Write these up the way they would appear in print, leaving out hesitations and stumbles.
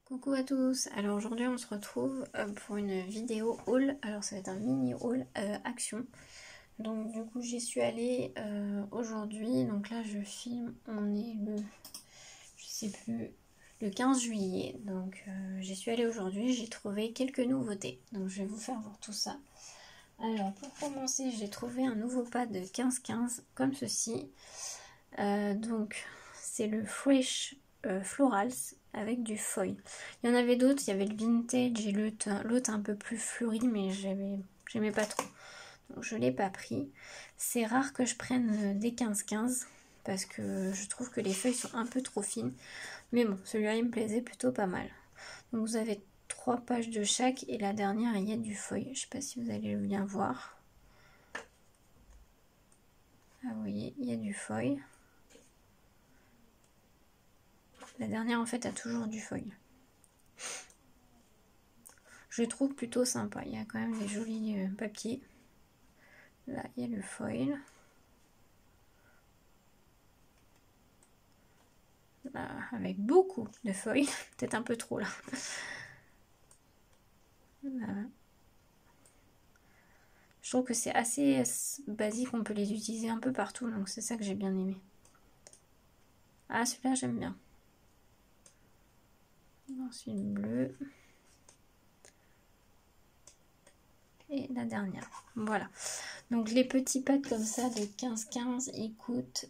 Coucou à tous, alors aujourd'hui on se retrouve pour une vidéo haul, alors ça va être un mini haul action. Donc du coup j'y suis allée aujourd'hui, donc là je filme, on est le, je sais plus, le 15 juillet. Donc j'y suis allée aujourd'hui, j'ai trouvé quelques nouveautés, donc je vais vous faire voir tout ça. Alors pour commencer j'ai trouvé un nouveau pad de 15-15 comme ceci, donc c'est le Fresh Florals avec du foil. Il y en avait d'autres, il y avait le vintage et l'autre un peu plus fleuri, mais j'aimais pas trop. Donc je l'ai pas pris. C'est rare que je prenne des 15-15 parce que je trouve que les feuilles sont un peu trop fines. Mais bon, celui-là il me plaisait plutôt pas mal. Donc vous avez 3 pages de chaque et la dernière il y a du foil. Je sais pas si vous allez bien voir. Ah vous voyez, il y a du foil. La dernière en fait a toujours du foil. Je le trouve plutôt sympa, il y a quand même des jolis papiers. Là il y a le foil. Là, avec beaucoup de feuilles, peut-être un peu trop là. Là. Je trouve que c'est assez basique, on peut les utiliser un peu partout, donc c'est ça que j'ai bien aimé. Ah celui-là j'aime bien. Ensuite bleu. Et la dernière. Voilà. Donc les petits pads comme ça de 15-15, ils coûtent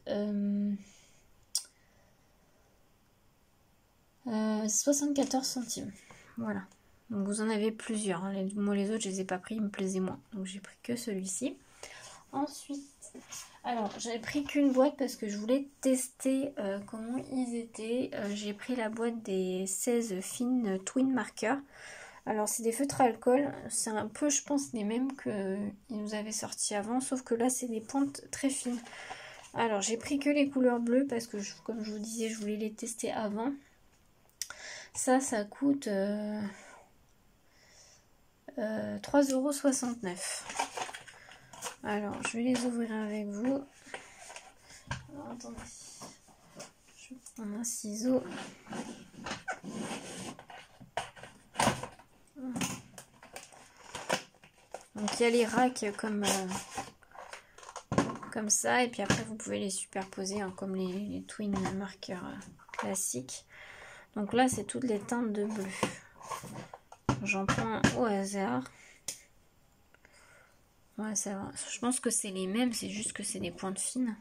74 centimes. Voilà. Donc vous en avez plusieurs. Hein. Moi les autres je les ai pas pris, ils me plaisaient moins. Donc j'ai pris que celui-ci. Ensuite, alors j'avais pris qu'une boîte parce que je voulais tester comment ils étaient. J'ai pris la boîte des 16 fines Twin Marker. Alors c'est des feutres à alcool, c'est un peu je pense les mêmes qu'ils nous avaient sortis avant, sauf que là c'est des pointes très fines. Alors j'ai pris que les couleurs bleues parce que comme je vous disais je voulais les tester avant. Ça coûte 3,69 €. Alors je vais les ouvrir avec vous. Alors, attendez, je vais prendre un ciseau. Donc il y a les racks comme ça, et puis après vous pouvez les superposer hein, comme les Twin Marker classiques. Donc là c'est toutes les teintes de bleu. J'en prends au hasard. Ouais, ça va. Je pense que c'est les mêmes, c'est juste que c'est des pointes fines.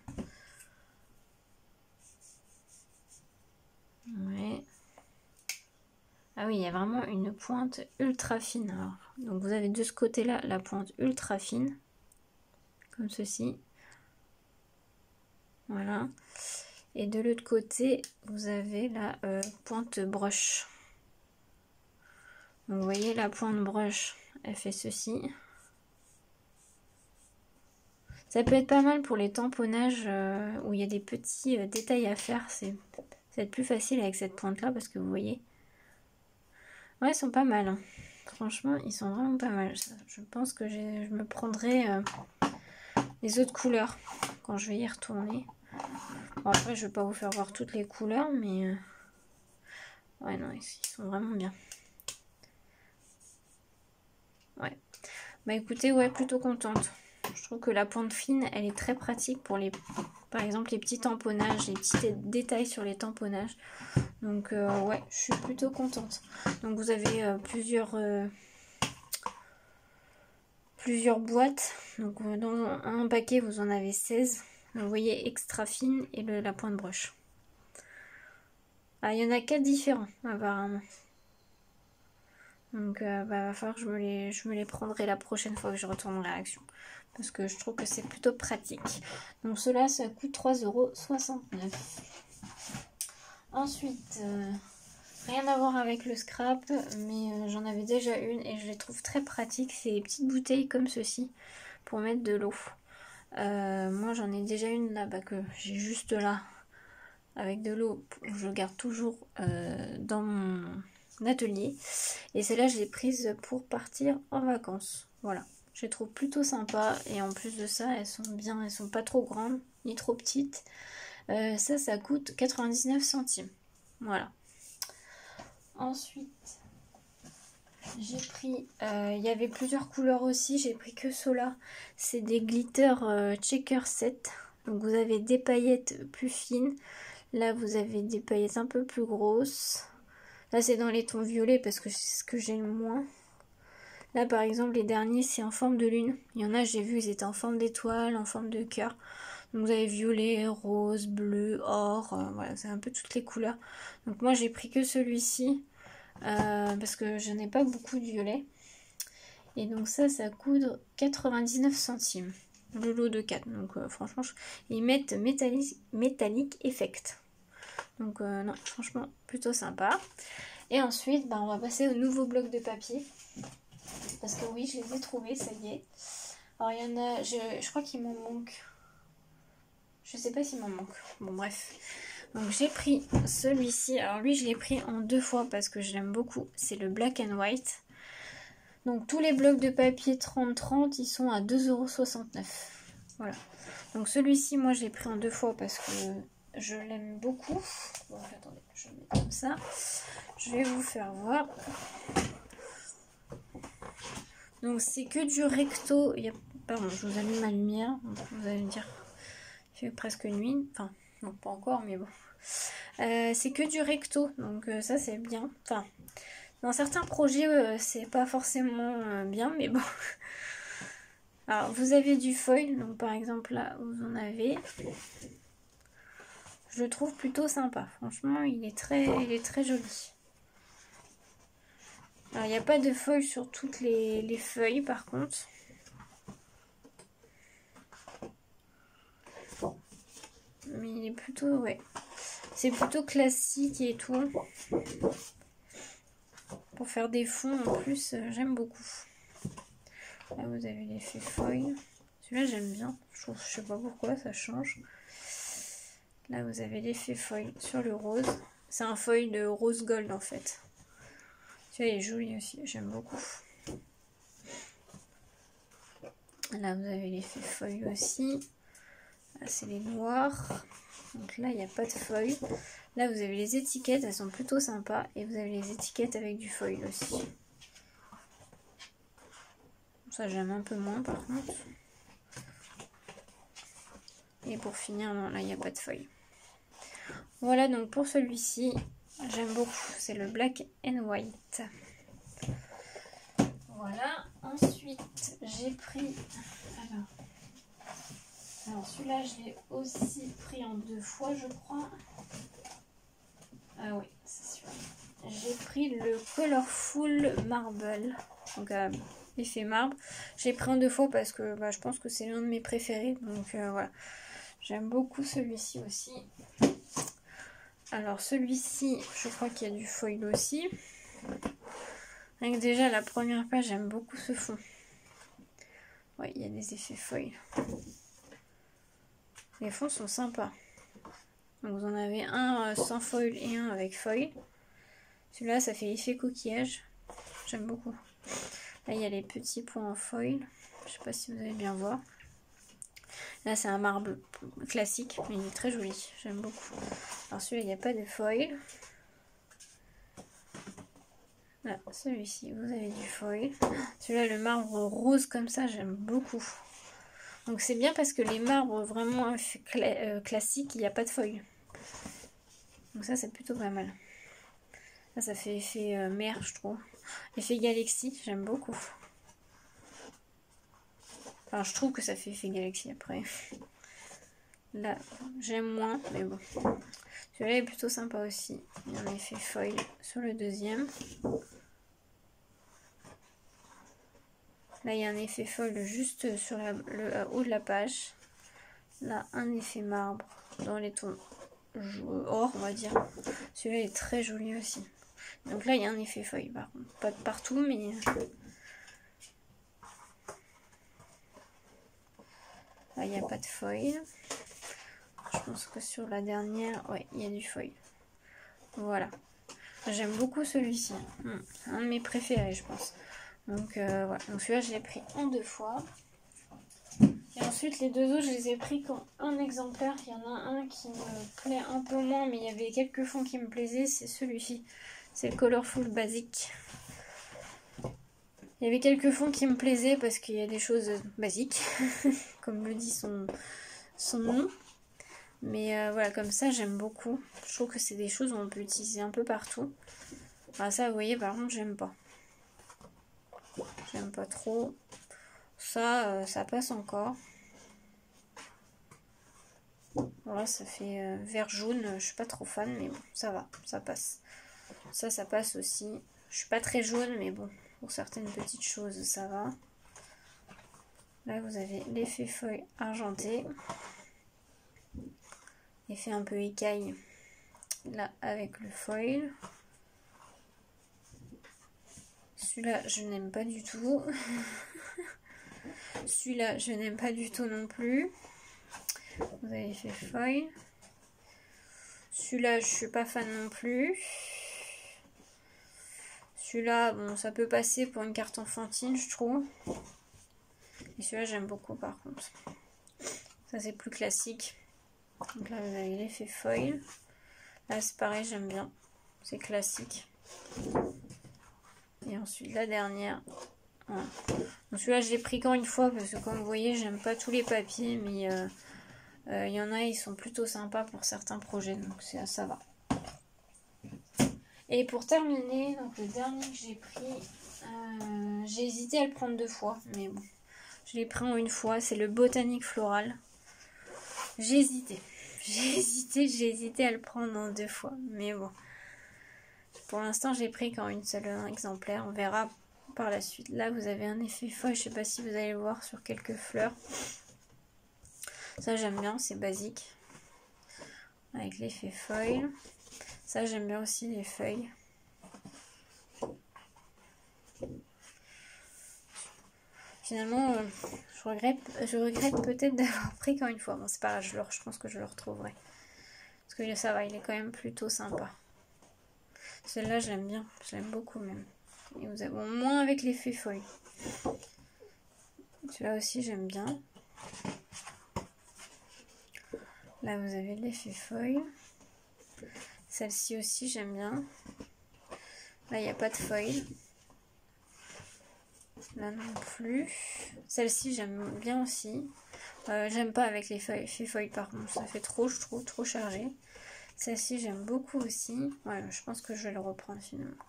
Ouais. Ah oui, il y a vraiment une pointe ultra fine. Alors, donc vous avez de ce côté-là la pointe ultra fine, comme ceci. Voilà. Et de l'autre côté, vous avez la pointe brush. Donc vous voyez la pointe brush, elle fait ceci. Ça peut être pas mal pour les tamponnages où il y a des petits détails à faire. Ça va être plus facile avec cette pointe là parce que vous voyez. Ouais, ils sont pas mal. Hein. Franchement, ils sont vraiment pas mal. Je pense que je me prendrai les autres couleurs quand je vais y retourner. Bon, après, je vais pas vous faire voir toutes les couleurs, mais ouais, non, ils sont vraiment bien. Ouais. Bah écoutez, ouais, plutôt contente. Je trouve que la pointe fine, elle est très pratique pour par exemple, les petits tamponnages, les petits détails sur les tamponnages. Donc ouais, je suis plutôt contente. Donc vous avez plusieurs boîtes. Donc dans un paquet, vous en avez 16. Vous voyez, extra fine et la pointe brush. Ah, il y en a 4 différents, apparemment. Donc va falloir que je me les prendrai la prochaine fois que je retournerai à Action. Parce que je trouve que c'est plutôt pratique. Donc cela, ça coûte 3,69 €. Ensuite, rien à voir avec le scrap, mais j'en avais déjà une et je les trouve très pratiques. C'est des petites bouteilles comme ceci pour mettre de l'eau. Moi j'en ai déjà une là-bas que j'ai juste là avec de l'eau. Je garde toujours dans mon atelier. Et celle-là je l'ai prise pour partir en vacances. Voilà. Je les trouve plutôt sympas et en plus de ça elles sont bien, elles sont pas trop grandes ni trop petites. Ça coûte 99 centimes. Voilà. ensuite, j'ai pris, il y avait plusieurs couleurs aussi, j'ai pris que ceux-là. C'est des glitter checker set. Donc vous avez des paillettes plus fines. Là vous avez des paillettes un peu plus grosses. Là c'est dans les tons violets parce que c'est ce que j'ai le moins. Là par exemple les derniers c'est en forme de lune. Il y en a j'ai vu ils étaient en forme d'étoile, en forme de cœur. Donc vous avez violet, rose, bleu, or, voilà c'est un peu toutes les couleurs. Donc moi j'ai pris que celui-ci parce que je n'ai pas beaucoup de violet. Et donc ça coûte 99 centimes. Le lot de 4. Donc franchement, ils mettent Metallic Effect. Donc non, franchement, plutôt sympa. Et ensuite, on va passer au nouveau bloc de papier. Parce que oui, je les ai trouvés, ça y est. Alors il y en a, je crois qu'il m'en manque. Je sais pas s'il m'en manque. Bon bref. Donc j'ai pris celui-ci. Alors lui, je l'ai pris en 2 fois parce que je l'aime beaucoup. C'est le Black and White. Donc tous les blocs de papier 30-30, ils sont à 2,69 €. Voilà. Donc celui-ci, moi je l'ai pris en 2 fois parce que je l'aime beaucoup. Bon, attendez, je vais le mettre comme ça. Je vais vous faire voir. Donc c'est que du recto. Pardon, je vous allume ma lumière. Vous allez me dire, il fait presque nuit. Enfin, non pas encore, mais bon. C'est que du recto. Donc ça c'est bien. Enfin... Dans certains projets, c'est pas forcément bien, mais bon. Alors, vous avez du foil. Donc, par exemple, là, vous en avez. Je le trouve plutôt sympa. Franchement, il est très joli. Alors, il n'y a pas de foil sur toutes les feuilles, par contre. Mais il est plutôt, ouais. C'est plutôt classique et tout. Pour faire des fonds, en plus, j'aime beaucoup. Là, vous avez l'effet foil. Celui-là, j'aime bien. Je sais pas pourquoi, ça change. Là, vous avez l'effet foil sur le rose. C'est un foil de rose gold, en fait. Celui-là, il est joli aussi. J'aime beaucoup. Là, vous avez l'effet foil aussi. Là, c'est les noirs. Donc là, il n'y a pas de foil. Là, vous avez les étiquettes. Elles sont plutôt sympas. Et vous avez les étiquettes avec du foil aussi. Ça, j'aime un peu moins, par contre. Et pour finir, non, là, il n'y a pas de foil. Voilà, donc pour celui-ci, j'aime beaucoup. C'est le Black and White. Voilà. Ensuite, j'ai pris... Alors celui-là, je l'ai aussi pris en 2 fois, je crois. Ah oui, c'est sûr. J'ai pris le Colorful Marble. Donc, effet marbre. Je l'ai pris en 2 fois parce que je pense que c'est l'un de mes préférés. Donc, voilà. J'aime beaucoup celui-ci aussi. Alors, celui-ci, je crois qu'il y a du foil aussi. Donc, déjà, la première page, j'aime beaucoup ce fond. Oui, il y a des effets foil. Les fonds sont sympas. Donc vous en avez un sans foil et un avec foil. Celui-là, ça fait effet coquillage. J'aime beaucoup. Là, il y a les petits points en foil. Je sais pas si vous allez bien voir. Là, c'est un marbre classique, mais il est très joli. J'aime beaucoup. Alors celui-là, il n'y a pas de foil. Là, celui-ci, vous avez du foil. Celui-là, le marbre rose comme ça, j'aime beaucoup. Donc c'est bien parce que les marbres vraiment classiques, il n'y a pas de foil. Donc ça, c'est plutôt pas mal. Là, ça fait effet mer, je trouve. Effet galaxie, j'aime beaucoup. Enfin, je trouve que ça fait effet galaxie après. Là, j'aime moins, mais bon. Celui-là est plutôt sympa aussi. Il y a un effet foil sur le deuxième. Là, il y a un effet foil juste sur le haut de la page. Là, un effet marbre dans les tons or, on va dire. Celui-là est très joli aussi. Donc là, il y a un effet foil, par contre. Pas de partout, mais... Là, il n'y a pas de foil. Je pense que sur la dernière, ouais, il y a du foil. Voilà. J'aime beaucoup celui-ci. Un de mes préférés, je pense. Donc voilà. Donc celui-là, je l'ai pris en 2 fois. Et ensuite, les 2 autres, je les ai pris comme un exemplaire. Il y en a un qui me plaît un peu moins, mais il y avait quelques fonds qui me plaisaient. C'est celui-ci. C'est le Colorful Basic. Il y avait quelques fonds qui me plaisaient parce qu'il y a des choses basiques, comme le dit son nom. Mais voilà, comme ça, j'aime beaucoup. Je trouve que c'est des choses où on peut utiliser un peu partout. Ah, ça, vous voyez, par contre, j'aime pas. J'aime pas trop. Ça, ça passe encore. Voilà, ça fait vert jaune. Je suis pas trop fan, mais bon, ça va, ça passe. Ça passe aussi. Je suis pas très jaune, mais bon, pour certaines petites choses, ça va. Là, vous avez l'effet feuille argenté. Effet un peu écaille. Là, avec le foil. Celui-là, je n'aime pas du tout. Celui-là, je n'aime pas du tout non plus. Vous avez l'effet foil. Celui-là, je suis pas fan non plus. Celui-là, bon, ça peut passer pour une carte enfantine, je trouve. Et celui-là, j'aime beaucoup par contre. Ça, c'est plus classique. Donc là, vous avez l'effet foil. Là, c'est pareil, j'aime bien. C'est classique. Et ensuite, la dernière. Voilà. Donc celui-là, je l'ai pris qu'en une fois parce que, comme vous voyez, j'aime pas tous les papiers. Mais il y en a, ils sont plutôt sympas pour certains projets. Donc ça va. Et pour terminer, donc le dernier que j'ai pris, j'ai hésité à le prendre 2 fois. Mais bon, je l'ai pris en une fois. C'est le Botanique Floral. J'ai hésité à le prendre en 2 fois. Mais bon. Pour l'instant, j'ai pris qu'en une seule exemplaire. On verra par la suite. Là, vous avez un effet foil. Je sais pas si vous allez le voir sur quelques fleurs. Ça, j'aime bien. C'est basique. Avec l'effet foil. Ça, j'aime bien aussi les feuilles. Finalement, je regrette peut-être d'avoir pris qu'en une fois. Bon, c'est pas grave, je pense que je le retrouverai. Parce que ça va, il est quand même plutôt sympa. Celle-là, je l'aime bien. Je l'aime beaucoup même. Et vous avez bon, moins avec l'effet foil. Celui-là aussi, j'aime bien. Là, vous avez l'effet foil. Celle-ci aussi, j'aime bien. Là, il n'y a pas de foil. Là non plus. Celle-ci, j'aime bien aussi. J'aime pas avec les foil par contre. Ça fait trop, je trouve, trop chargé. Celle-ci, j'aime beaucoup aussi. Ouais, je pense que je vais le reprendre finalement.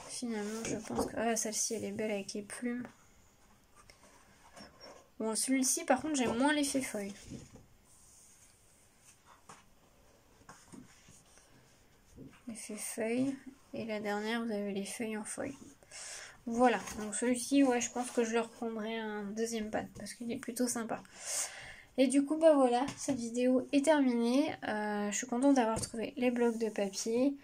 Finalement, je pense que... Ah, celle-ci, elle est belle avec les plumes. Bon, celui-ci, par contre, j'aime moins l'effet foil. L'effet feuille. Et la dernière, vous avez les feuilles en foil. Voilà. Donc celui-ci, ouais, je pense que je le reprendrai un deuxième pack. Parce qu'il est plutôt sympa. Et du coup, bah voilà, cette vidéo est terminée. Je suis contente d'avoir trouvé les blocs de papier.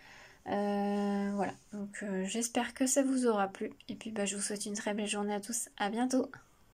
Voilà, donc j'espère que ça vous aura plu. Et puis bah, je vous souhaite une très belle journée à tous. À bientôt.